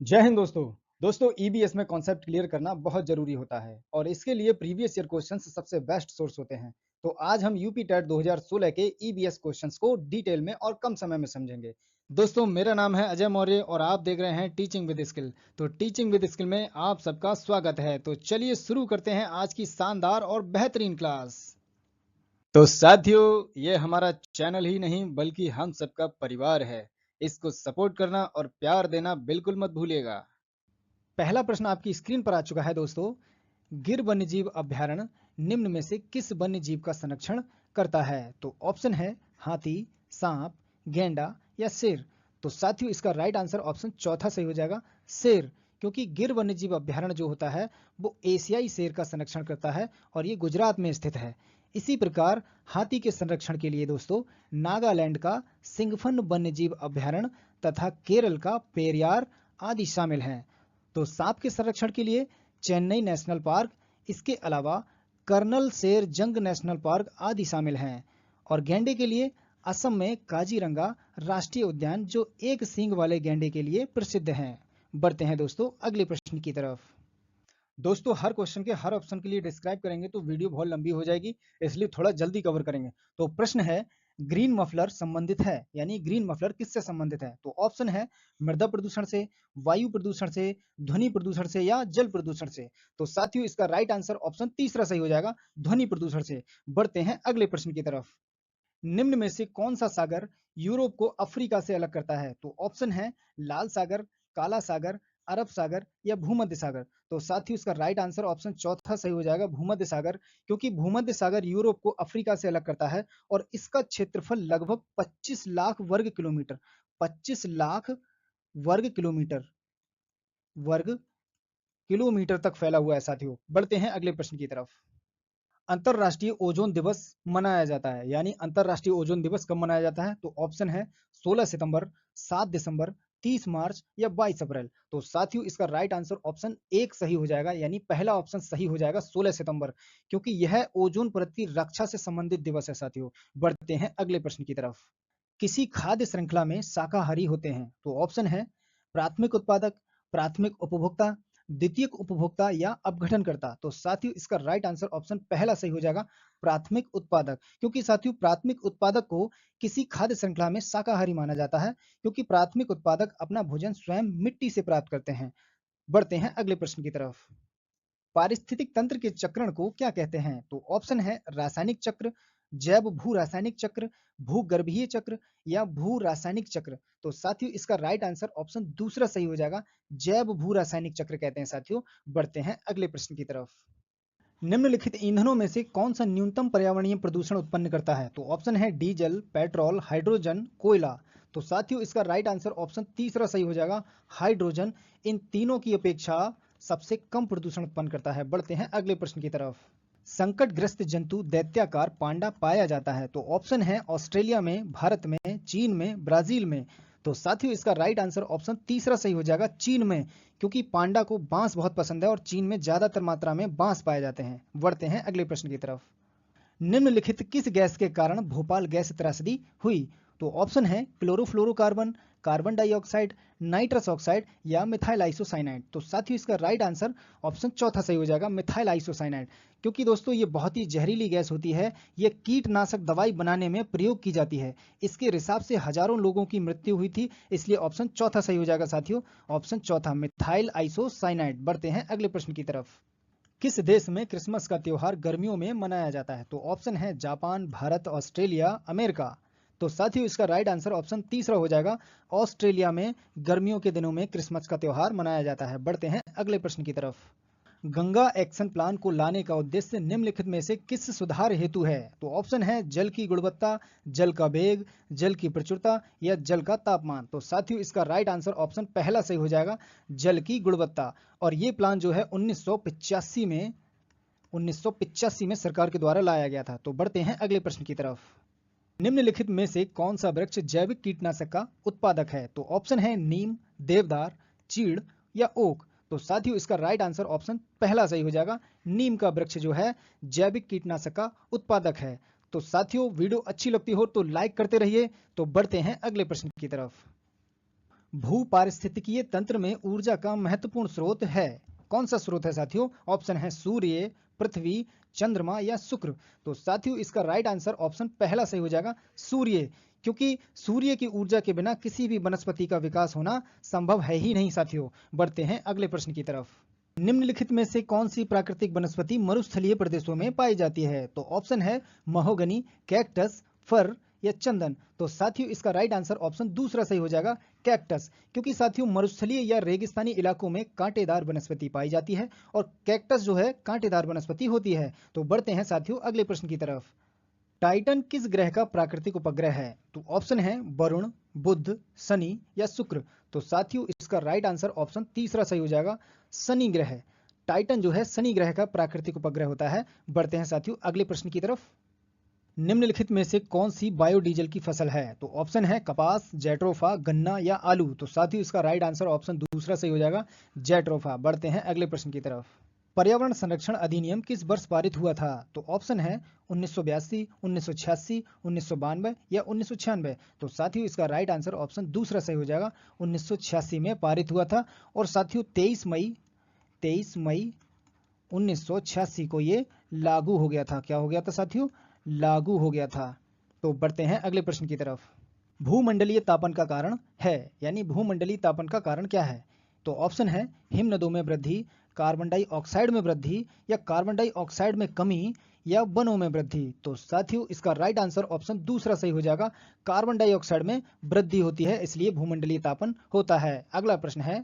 जय हिंद दोस्तों ईबीएस में कॉन्सेप्ट क्लियर करना बहुत जरूरी होता है और इसके लिए प्रीवियस ईयर क्वेश्चंस सबसे बेस्ट सोर्स होते हैं। तो आज हम यूपी टेट 2016 के ईबीएस क्वेश्चंस को डिटेल में और कम समय में समझेंगे। दोस्तों मेरा नाम है अजय मौर्य और आप देख रहे हैं टीचिंग विद स्किल। तो टीचिंग विद स्किल में आप सबका स्वागत है। तो चलिए शुरू करते हैं आज की शानदार और बेहतरीन क्लास। तो साथियों, ये हमारा चैनल ही नहीं बल्कि हम सबका परिवार है। इसको सपोर्ट करना और प्यार देना बिल्कुल मत भूलिएगा। पहला प्रश्न आपकी स्क्रीन पर आ चुका है दोस्तों। गिर वन्यजीव अभयारण्य निम्न में से किस वन्यजीव का संरक्षण करता है? तो ऑप्शन है हाथी, सांप, गेंडा या शेर। तो साथियों इसका राइट आंसर ऑप्शन चौथा सही हो जाएगा, शेर। क्योंकि गिर वन्यजीव अभयारण्य जो होता है वो एशियाई शेर का संरक्षण करता है और ये गुजरात में स्थित है। इसी प्रकार हाथी के संरक्षण के लिए दोस्तों नागालैंड का सिंगफन वन्यजीव अभयारण्य तथा केरल का पेरियार आदि शामिल हैं। तो सांप के संरक्षण के लिए चेन्नई नेशनल पार्क, इसके अलावा कर्नल शेर जंग नेशनल पार्क आदि शामिल हैं। और गेंडे के लिए असम में काजीरंगा राष्ट्रीय उद्यान जो एक सींग वाले गेंडे के लिए प्रसिद्ध हैं। बढ़ते हैं दोस्तों अगले प्रश्न की तरफ। दोस्तों हर क्वेश्चन के हर ऑप्शन के लिए डिस्क्राइब करेंगे तो वीडियो बहुत लंबी हो जाएगी, इसलिए थोड़ा जल्दी कवर करेंगे। तो प्रश्न है, ग्रीन मफलर संबंधित है, यानी ग्रीन मफलर किससे संबंधित है? तो ऑप्शन है मृदा प्रदूषण से, वायु प्रदूषण से, ध्वनि प्रदूषण से या जल प्रदूषण से। तो साथियों इसका राइट आंसर ऑप्शन तीसरा सही हो जाएगा, ध्वनि प्रदूषण से। बढ़ते हैं अगले प्रश्न की तरफ। निम्न में से कौन सा सागर यूरोप को अफ्रीका से अलग करता है? तो ऑप्शन है लाल सागर, काला सागर, अरब सागर या भूमध्य सागर। तो साथ ही उसका राइट आंसर ऑप्शन चौथा सही हो जाएगा, भूमध्य सागर। क्योंकि भूमध्य सागर यूरोप को अफ्रीका से अलग करता है और इसका क्षेत्रफल लगभग 25 लाख वर्ग किलोमीटर, 25 लाख वर्ग किलोमीटर, वर्ग किलोमीटर तक फैला हुआ है साथियों। बढ़ते हैं अगले प्रश्न की तरफ। अंतरराष्ट्रीय ओजोन दिवस मनाया जाता है, यानी अंतरराष्ट्रीय ओजोन दिवस कब मनाया जाता है? तो ऑप्शन है 16 सितंबर, 7 दिसंबर, 30 मार्च या 22 अप्रैल। तो साथियों इसका राइट आंसर ऑप्शन एक सही हो जाएगा, यानी पहला ऑप्शन सही हो जाएगा 16 सितंबर, क्योंकि यह ओजोन परत की रक्षा से संबंधित दिवस है साथियों। बढ़ते हैं अगले प्रश्न की तरफ। किसी खाद्य श्रृंखला में शाकाहारी होते हैं? तो ऑप्शन है प्राथमिक उत्पादक, प्राथमिक उपभोक्ता, द्वितीयक उपभोक्ता या अपघटनकर्ता। तो साथियों इसका राइट आंसर ऑप्शन पहला सही हो जाएगा, प्राथमिक उत्पादक। क्योंकि साथियों प्राथमिक उत्पादक को किसी खाद्य श्रृंखला में शाकाहारी माना जाता है, क्योंकि प्राथमिक उत्पादक अपना भोजन स्वयं मिट्टी से प्राप्त करते हैं। बढ़ते हैं अगले प्रश्न की तरफ। पारिस्थितिक तंत्र के चक्रण को क्या कहते हैं? तो ऑप्शन है रासायनिक चक्र, जैव भू रासायनिक चक्र, भूगर्भीय चक्र या भू रासायनिक चक्र। तो साथियों इसका राइट आंसर ऑप्शन दूसरा सही हो जाएगा, जैव भू रासायनिक चक्र कहते हैं साथियों। बढ़ते हैं अगले प्रश्न की तरफ। निम्नलिखित ईंधनों में से कौन सा न्यूनतम पर्यावरणीय प्रदूषण उत्पन्न करता है? तो ऑप्शन है डीजल, पेट्रोल, हाइड्रोजन, कोयला। तो साथियों इसका राइट आंसर ऑप्शन तीसरा सही हो जाएगा, हाइड्रोजन। इन तीनों की अपेक्षा सबसे कम प्रदूषण उत्पन्न करता है। बढ़ते हैं अगले प्रश्न की तरफ। संकटग्रस्त जंतु दैत्याकार पांडा पाया जाता है? तो ऑप्शन है ऑस्ट्रेलिया में, भारत में, चीन में, ब्राजील में। तो साथियों इसका राइट आंसर ऑप्शन तीसरा सही हो जाएगा, चीन में। क्योंकि पांडा को बांस बहुत पसंद है और चीन में ज्यादातर मात्रा में बांस पाए जाते हैं। बढ़ते हैं अगले प्रश्न की तरफ। निम्नलिखित किस गैस के कारण भोपाल गैस त्रासदी हुई? तो ऑप्शन है chlorofluorocarbon, carbon dioxide, nitrous oxide या मिथाइल आइसोसाइनाइड। तो साथियों इसका राइट आंसर ऑप्शन चौथा सही हो जाएगा, मिथाइल आइसोसाइनाइड। क्योंकि दोस्तों ये बहुत ही जहरीली गैस होती है, ये कीटनाशक दवाई बनाने में प्रयोग की जाती है। इसके रिसाव से हजारों लोगों की मृत्यु हुई थी, इसलिए ऑप्शन चौथा सही हो जाएगा साथियों, ऑप्शन चौथा मिथाइल आइसोसाइनाइड। बढ़ते हैं अगले प्रश्न की तरफ। किस देश में क्रिसमस का त्योहार गर्मियों में मनाया जाता है? तो ऑप्शन है जापान, भारत, ऑस्ट्रेलिया, अमेरिका। तो साथियों इसका राइट आंसर ऑप्शन तीसरा हो जाएगा, ऑस्ट्रेलिया में गर्मियों के दिनों में क्रिसमस का त्योहार मनाया जाता है। बढ़ते हैं अगले प्रश्न की तरफ। गंगा एक्शन प्लान को लाने का उद्देश्य निम्नलिखित में से किस सुधार हेतु है? तो ऑप्शन है जल की गुणवत्ता, जल का वेग, जल की प्रचुरता या जल का तापमान। तो साथियों इसका राइट आंसर ऑप्शन पहला सही हो जाएगा, जल की गुणवत्ता। और ये प्लान जो है 1985 में सरकार के द्वारा लाया गया था। तो बढ़ते हैं अगले प्रश्न की तरफ। निम्नलिखित में से कौन सा वृक्ष जैविक कीटनाशक का उत्पादक है? तो ऑप्शन है नीम, देवदार, चीड़ या ओक। तो साथियों इसका राइट आंसर ऑप्शन पहला सही हो जाएगा, नीम का वृक्ष जो है जैविक कीटनाशक का उत्पादक है। तो साथियों वीडियो अच्छी लगती हो तो लाइक करते रहिए। तो बढ़ते हैं अगले प्रश्न की तरफ। भू पारिस्थितिकीय तंत्र में ऊर्जा का महत्वपूर्ण स्रोत है। कौन सा स्रोत है साथियों? ऑप्शन है सूर्य, पृथ्वी, चंद्रमा या शुक्र। तो साथियों इसका राइट आंसर ऑप्शन पहला सही हो जाएगा, सूर्य, क्योंकि सूर्य की ऊर्जा के बिना किसी भी वनस्पति का विकास होना संभव है ही नहीं साथियों। बढ़ते हैं अगले प्रश्न की तरफ। निम्नलिखित में से कौन सी प्राकृतिक वनस्पति मरुस्थलीय प्रदेशों में पाई जाती है? तो ऑप्शन है महोगनी, कैक्टस, फर या चंदन। तो साथियों इसका राइट आंसर ऑप्शन दूसरा सही हो जाएगा, कैक्टस, क्योंकि साथियों मरुस्थलीय या रेगिस्तानी इलाकों में कांटेदार वनस्पति पाई जाती है और कैक्टस जो है कांटेदार वनस्पति होती है। तो बढ़ते हैं साथियों अगले प्रश्न की तरफ। टाइटन किस ग्रह का प्राकृतिक उपग्रह है? तो ऑप्शन है वरुण, बुध, शनि या शुक्र। तो साथियों इसका राइट आंसर ऑप्शन तीसरा सही हो जाएगा, शनि ग्रह। टाइटन जो है शनि ग्रह का प्राकृतिक उपग्रह होता है। बढ़ते हैं साथियों अगले प्रश्न की तरफ। निम्नलिखित में से कौन सी बायोडीजल की फसल है? तो ऑप्शन है कपास, जेट्रोफा, गन्ना या आलू। तो साथियों इसका राइट आंसर ऑप्शन दूसरा सही हो जाएगा, जेट्रोफा। बढ़ते हैं अगले प्रश्न की तरफ। पर्यावरण संरक्षण अधिनियम किस वर्ष पारित हुआ था? तो ऑप्शन है 1982, 1986, 1992 या 1996। तो साथियों इसका राइट आंसर ऑप्शन दूसरा सही हो जाएगा, 1986 में पारित हुआ था। और साथियों 23 मई 1986 को ये लागू हो गया था। क्या हो गया था साथियों? लागू हो गया था। तो बढ़ते हैं अगले प्रश्न की तरफ। भूमंडलीय तापन का कारण है, यानी भूमंडलीय तापन का कारण क्या है? तो ऑप्शन है हिमनदों में वृद्धि, कार्बन डाइऑक्साइड में वृद्धि या कार्बन डाइऑक्साइड में कमी या वनों में वृद्धि। तो साथियों इसका राइट आंसर ऑप्शन दूसरा सही हो जाएगा, कार्बन डाइऑक्साइड में वृद्धि होती है, इसलिए भूमंडलीय तापन होता है। अगला प्रश्न है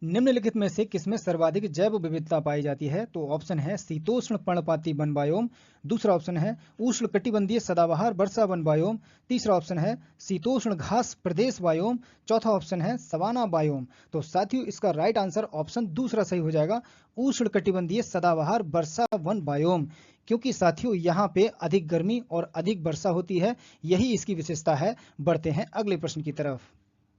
निम्नलिखित में से किसमें सर्वाधिक जैव विविधता पाई जाती है? तो ऑप्शन है शीतोष्ण पर्णपाती वन बायोम, दूसरा ऑप्शन है उष्ण कटिबंधीय सदाबहार वर्षा वन बायोम, तीसरा ऑप्शन है शीतोष्ण घास प्रदेश बायोम, चौथा ऑप्शन है सवाना बायोम। तो साथियों इसका राइट आंसर ऑप्शन दूसरा सही हो जाएगा, उष्ण कटिबंधीय सदाबहार वर्षा वन बायोम, क्योंकि साथियों यहाँ पे अधिक गर्मी और अधिक वर्षा होती है, यही इसकी विशेषता है। बढ़ते हैं अगले प्रश्न की तरफ।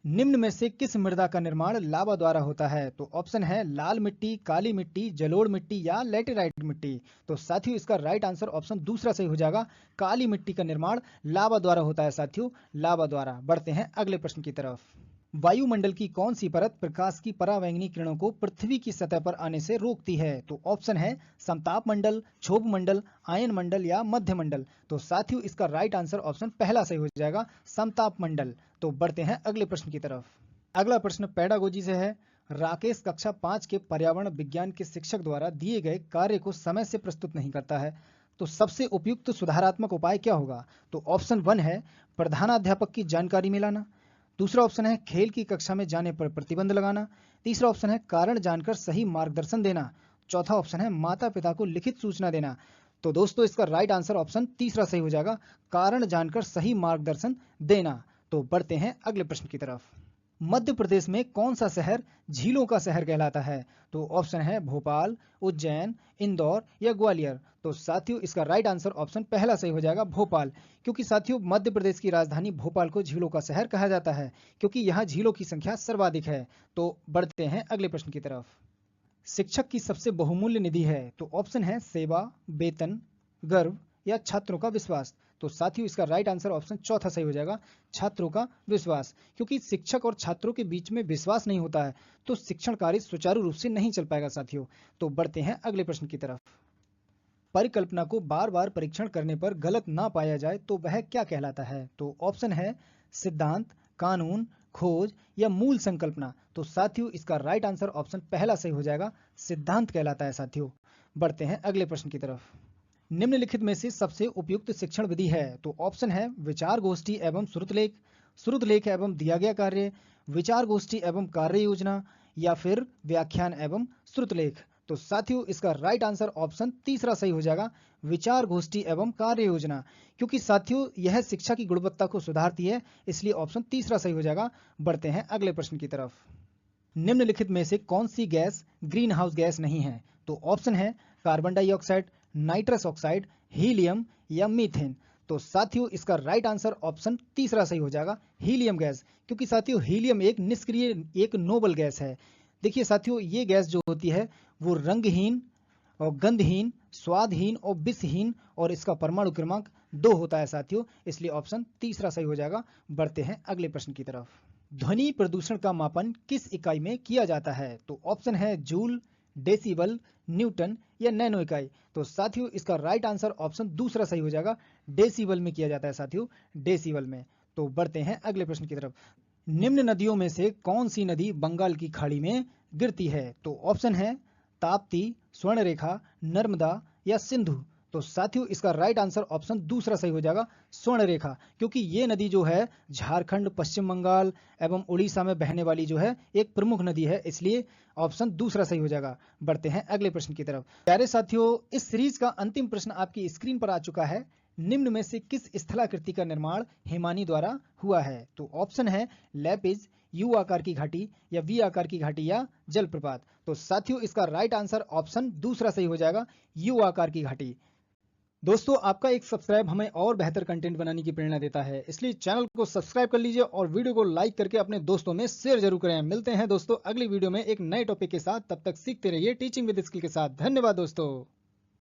निम्न में से किस मृदा का निर्माण लावा द्वारा होता है? तो ऑप्शन है लाल मिट्टी, काली मिट्टी, जलोढ़ मिट्टी या लैटेराइट मिट्टी। तो साथियों इसका राइट आंसर ऑप्शन दूसरा सही हो जाएगा, काली मिट्टी का निर्माण लावा द्वारा होता है साथियों, लावा द्वारा। बढ़ते हैं अगले प्रश्न की तरफ। वायुमंडल की कौन सी परत प्रकाश की परावैंगनी किरणों को पृथ्वी की सतह पर आने से रोकती है? तो ऑप्शन है समताप मंडल, क्षोभ मंडल, आयन मंडल या मध्य मंडल। तो साथियों इसका राइट आंसर ऑप्शन पहला सही हो जाएगा, समताप मंडल। तो बढ़ते हैं अगले प्रश्न की तरफ। अगला प्रश्न पेडागोजी से है। राकेश कक्षा 5 के पर्यावरण विज्ञान के शिक्षक द्वारा दिए गए कार्य को समय से प्रस्तुत नहीं करता है, तो सबसे उपयुक्त सुधारात्मक उपाय क्या होगा? तो ऑप्शन 1 है प्रधानाध्यापक की जानकारी मिलाना, दूसरा ऑप्शन है खेल की कक्षा में जाने पर प्रतिबंध लगाना, तीसरा ऑप्शन है कारण जानकर सही मार्गदर्शन देना, चौथा ऑप्शन है माता पिता को लिखित सूचना देना। तो दोस्तों इसका राइट आंसर ऑप्शन तीसरा सही हो जाएगा, कारण जानकर सही मार्गदर्शन देना। तो बढ़ते हैं अगले प्रश्न की तरफ। मध्य प्रदेश में कौन सा शहर झीलों का शहर कहलाता है? तो ऑप्शन है भोपाल, उज्जैन, इंदौर या ग्वालियर। तो साथियों इसका राइट आंसर ऑप्शन पहला सही हो जाएगा, भोपाल, क्योंकि साथियों मध्य प्रदेश की राजधानी भोपाल को झीलों का शहर कहा जाता है, क्योंकि यहाँ झीलों की संख्या सर्वाधिक है। तो बढ़ते हैं अगले प्रश्न की तरफ। शिक्षक की सबसे बहुमूल्य निधि है? तो ऑप्शन है सेवा, वेतन, गर्व या छात्रों का विश्वास। तो साथियों इसका राइट आंसर ऑप्शन चौथा सही हो जाएगा, छात्रों का विश्वास, क्योंकि शिक्षक और छात्रों के बीच में विश्वास नहीं होता है तो शिक्षण कार्य सुचारू रूप से नहीं चल पाएगा साथियों। तो बढ़ते हैं अगले प्रश्न की तरफ। परिकल्पना को बार बार परीक्षण करने पर गलत ना पाया जाए तो वह क्या कहलाता है? तो ऑप्शन है सिद्धांत, कानून, खोज या मूल संकल्पना। तो साथियों इसका राइट आंसर ऑप्शन पहला सही हो जाएगा, सिद्धांत कहलाता है साथियों। बढ़ते हैं अगले प्रश्न की तरफ। निम्नलिखित में से सबसे उपयुक्त शिक्षण विधि है? तो ऑप्शन है विचार गोष्ठी एवं श्रुत लेख एवं दिया गया कार्य, विचार गोष्ठी एवं कार्य योजना या फिर व्याख्यान एवं श्रुत लेख। तो साथियों इसका राइट आंसर ऑप्शन तीसरा सही हो जाएगा, विचार गोष्ठी एवं कार्य योजना, क्योंकि साथियों यह शिक्षा की गुणवत्ता को सुधारती है, इसलिए ऑप्शन तीसरा सही हो जाएगा। बढ़ते हैं अगले प्रश्न की तरफ। निम्नलिखित में से कौन सी गैस ग्रीन हाउस गैस नहीं है? तो ऑप्शन है carbon dioxide, nitrous oxide, helium या मीथेन। तो साथियों इसका राइट आंसर ऑप्शन तीसरा सही हो जाएगा, हीलियम गैस, क्योंकि साथियों हीलियम एक निष्क्रिय एक नोबल गैस है। देखिए साथियों ये गैस जो होती है वो रंगहीन और गंधहीन, स्वादहीन और विषहीन, और इसका परमाणु क्रमांक 2 होता है साथियों, इसलिए ऑप्शन तीसरा सही हो जाएगा। बढ़ते हैं अगले प्रश्न की तरफ। ध्वनि प्रदूषण का मापन किस इकाई में किया जाता है? तो ऑप्शन है जूल, डेसिबल, न्यूटन या नैनो इकाई। तो साथियों इसका राइट आंसर ऑप्शन दूसरा सही हो जाएगा, डेसिबल में किया जाता है साथियों, डेसिबल में। तो बढ़ते हैं अगले प्रश्न की तरफ। निम्न नदियों में से कौन सी नदी बंगाल की खाड़ी में गिरती है? तो ऑप्शन है ताप्ती, स्वर्णरेखा, नर्मदा या सिंधु। तो साथियों इसका राइट आंसर ऑप्शन दूसरा सही हो जाएगा, स्वर्णरेखा, क्योंकि ये नदी जो है झारखंड, पश्चिम बंगाल एवं उड़ीसा में बहने वाली जो है एक प्रमुख नदी है, इसलिए ऑप्शन दूसरा सही हो जाएगा। बढ़ते हैं अगले प्रश्न की तरफ। प्यारे साथियों, इस सीरीज का अंतिम प्रश्न आपकी स्क्रीन पर आ चुका है। निम्न में से किस स्थलाकृति का निर्माण हिमानी द्वारा हुआ है? तो ऑप्शन है लैपिज, यू आकार की घाटी या वी आकार की घाटी या जलप्रपात। तो साथियों इसका राइट आंसर ऑप्शन दूसरा सही हो जाएगा, यू आकार की घाटी। दोस्तों आपका एक सब्सक्राइब हमें और बेहतर कंटेंट बनाने की प्रेरणा देता है, इसलिए चैनल को सब्सक्राइब कर लीजिए और वीडियो को लाइक करके अपने दोस्तों में शेयर जरूर करें। मिलते हैं दोस्तों अगली वीडियो में एक नए टॉपिक के साथ, तब तक सीखते रहिए टीचिंग विद स्किल के साथ। धन्यवाद दोस्तों।